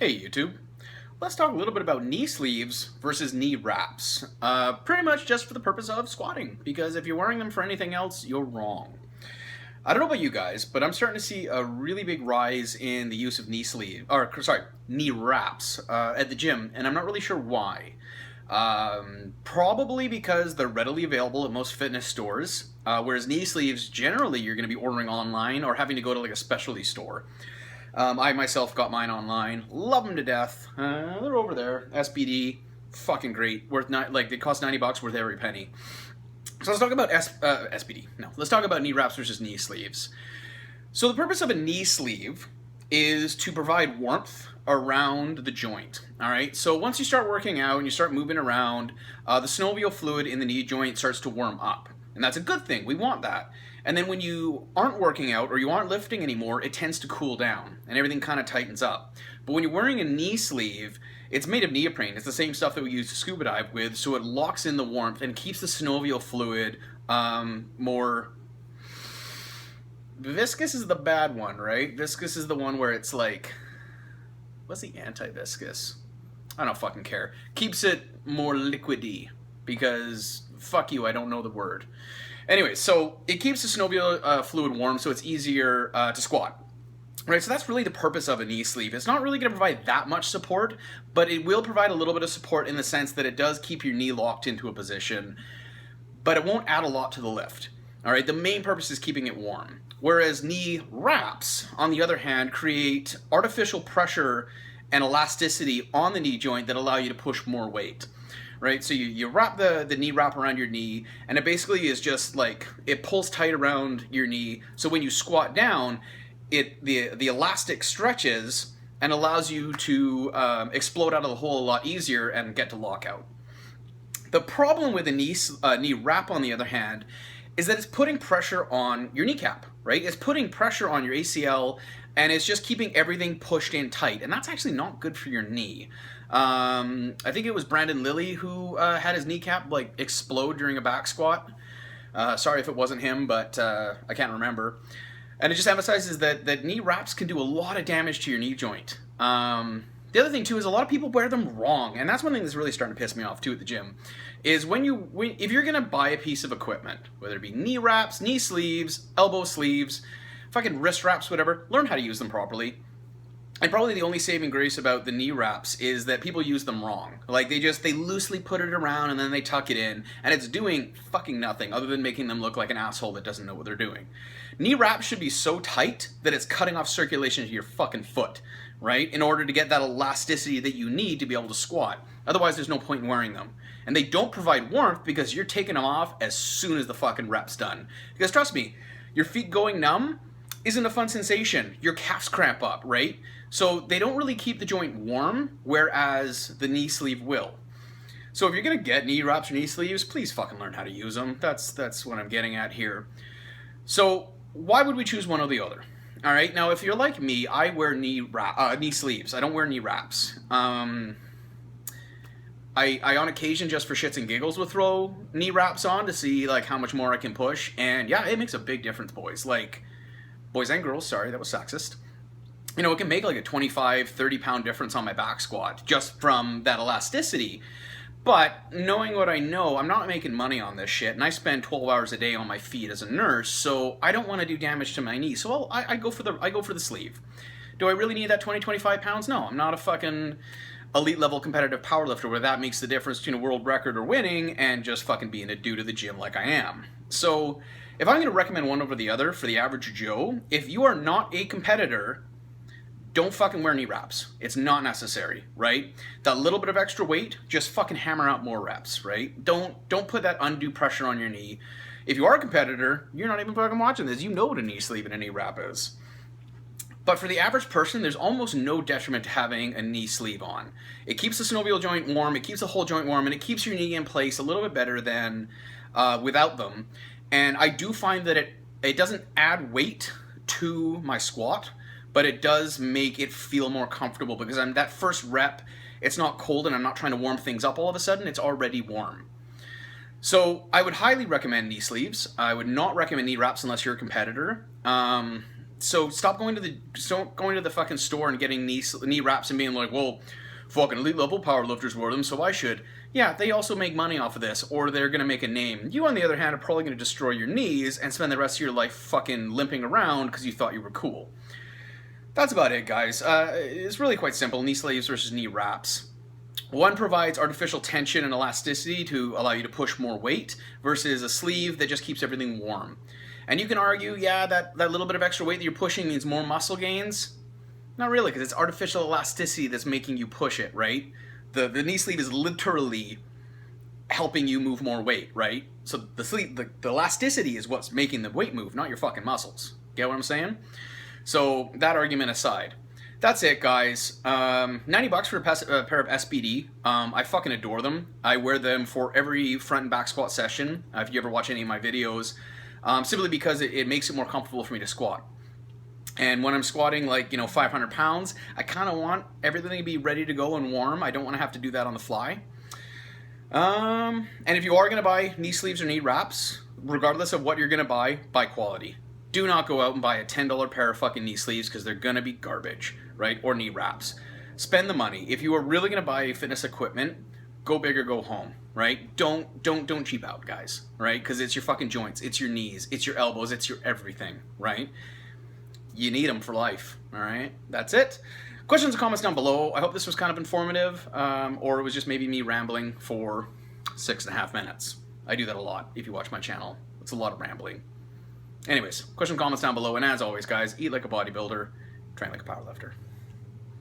Hey YouTube, let's talk a little bit about knee sleeves versus knee wraps. Pretty much just for the purpose of squatting, because if you're wearing them for anything else, you're wrong. I don't know about you guys, but I'm starting to see a really big rise in the use of knee wraps at the gym, and I'm not really sure why. Probably because they're readily available at most fitness stores, whereas knee sleeves generally you're going to be ordering online or having to go to like a specialty store. I myself got mine online. Love them to death. They're over there. SBD, fucking great. They cost $90, worth every penny. So let's talk about SBD. No, let's talk about knee wraps versus knee sleeves. So the purpose of a knee sleeve is to provide warmth around the joint. All right. So once you start working out and you start moving around, the synovial fluid in the knee joint starts to warm up, and that's a good thing. We want that. And then when you aren't working out or you aren't lifting anymore, it tends to cool down and everything kind of tightens up. But when you're wearing a knee sleeve, it's made of neoprene. It's the same stuff that we use to scuba dive with, so it locks in the warmth and keeps the synovial fluid more... Viscous is the bad one, right? Viscous is the one where it's like... What's the anti-viscous? I don't fucking care. Keeps it more liquidy, because fuck you, I don't know the word. Anyway, so it keeps the synovial fluid warm, so it's easier to squat. Right, so that's really the purpose of a knee sleeve. It's not really going to provide that much support, but it will provide a little bit of support in the sense that it does keep your knee locked into a position, but it won't add a lot to the lift. All right, the main purpose is keeping it warm. Whereas knee wraps, on the other hand, create artificial pressure and elasticity on the knee joint that allow you to push more weight. Right, so you wrap the knee wrap around your knee, and it basically is just like, it pulls tight around your knee, so when you squat down, the elastic stretches and allows you to explode out of the hole a lot easier and get to lockout. The problem with a knee wrap, on the other hand, is that it's putting pressure on your kneecap, right? It's putting pressure on your ACL, and it's just keeping everything pushed in tight, and that's actually not good for your knee. I think it was Brandon Lilly who had his kneecap like explode during a back squat. Sorry if it wasn't him, but I can't remember. And it just emphasizes that knee wraps can do a lot of damage to your knee joint. The other thing too is a lot of people wear them wrong, and that's one thing that's really starting to piss me off too at the gym. Is if you're gonna buy a piece of equipment, whether it be knee wraps, knee sleeves, elbow sleeves, fucking wrist wraps, whatever, learn how to use them properly. And probably the only saving grace about the knee wraps is that people use them wrong. Like they loosely put it around and then they tuck it in, and it's doing fucking nothing other than making them look like an asshole that doesn't know what they're doing. Knee wraps should be so tight that it's cutting off circulation to your fucking foot, right? In order to get that elasticity that you need to be able to squat. Otherwise, there's no point in wearing them. And they don't provide warmth because you're taking them off as soon as the fucking rep's done. Because trust me, your feet going numb isn't a fun sensation. Your calves cramp up, right? So they don't really keep the joint warm, whereas the knee sleeve will. So if you're gonna get knee wraps or knee sleeves, please fucking learn how to use them. That's what I'm getting at here. So why would we choose one or the other? All right, now if you're like me, I wear knee sleeves. I don't wear knee wraps. I on occasion, just for shits and giggles, will throw knee wraps on to see like how much more I can push, and yeah, it makes a big difference, boys. Like, boys and girls, sorry, that was sexist. You know, it can make like a 25, 30-pound difference on my back squat just from that elasticity. But knowing what I know, I'm not making money on this shit, and I spend 12 hours a day on my feet as a nurse, so I don't want to do damage to my knee. So I go for the sleeve. Do I really need that 20, 25 pounds? No, I'm not a fucking elite level competitive powerlifter where that makes the difference between a world record or winning and just fucking being a dude at the gym like I am. So if I'm going to recommend one over the other for the average Joe, if you are not a competitor, don't fucking wear knee wraps. It's not necessary, right? That little bit of extra weight, just fucking hammer out more reps, right? Don't put that undue pressure on your knee. If you are a competitor, you're not even fucking watching this. You know what a knee sleeve and a knee wrap is. But for the average person, there's almost no detriment to having a knee sleeve on. It keeps the synovial joint warm, it keeps the whole joint warm, and it keeps your knee in place a little bit better than without them. And I do find that it doesn't add weight to my squat, but it does make it feel more comfortable because I'm that first rep, it's not cold and I'm not trying to warm things up all of a sudden, it's already warm. So I would highly recommend knee sleeves. I would not recommend knee wraps unless you're a competitor. So stop going to the fucking store and getting knee wraps and being like, well, fucking elite level powerlifters wear them, so I should. Yeah, they also make money off of this, or they're gonna make a name. You, on the other hand, are probably gonna destroy your knees and spend the rest of your life fucking limping around because you thought you were cool. That's about it, guys. It's really quite simple. Knee sleeves versus knee wraps. One provides artificial tension and elasticity to allow you to push more weight versus a sleeve that just keeps everything warm. And you can argue, yeah, that little bit of extra weight that you're pushing means more muscle gains. Not really, because it's artificial elasticity that's making you push it, right? The knee sleeve is literally helping you move more weight, right? So the elasticity is what's making the weight move, not your fucking muscles. Get what I'm saying? So that argument aside, that's it, guys. $90 for a pair of SBD. I fucking adore them. I wear them for every front and back squat session. If you ever watch any of my videos, simply because it makes it more comfortable for me to squat. And when I'm squatting 500 pounds, I kind of want everything to be ready to go and warm. I don't want to have to do that on the fly. And if you are going to buy knee sleeves or knee wraps, regardless of what you're going to buy quality. Do not go out and buy a $10 pair of fucking knee sleeves because they're going to be garbage, right? Or knee wraps. Spend the money. If you are really going to buy fitness equipment, go big or go home, right? Don't cheap out, guys, right? Because it's your fucking joints, it's your knees, it's your elbows, it's your everything, right? You need them for life, all right? That's it. Questions and comments down below. I hope this was kind of informative, or it was just maybe me rambling for 6.5 minutes. I do that a lot if you watch my channel. It's a lot of rambling. Anyways, questions and comments down below, and as always, guys, eat like a bodybuilder, train like a powerlifter.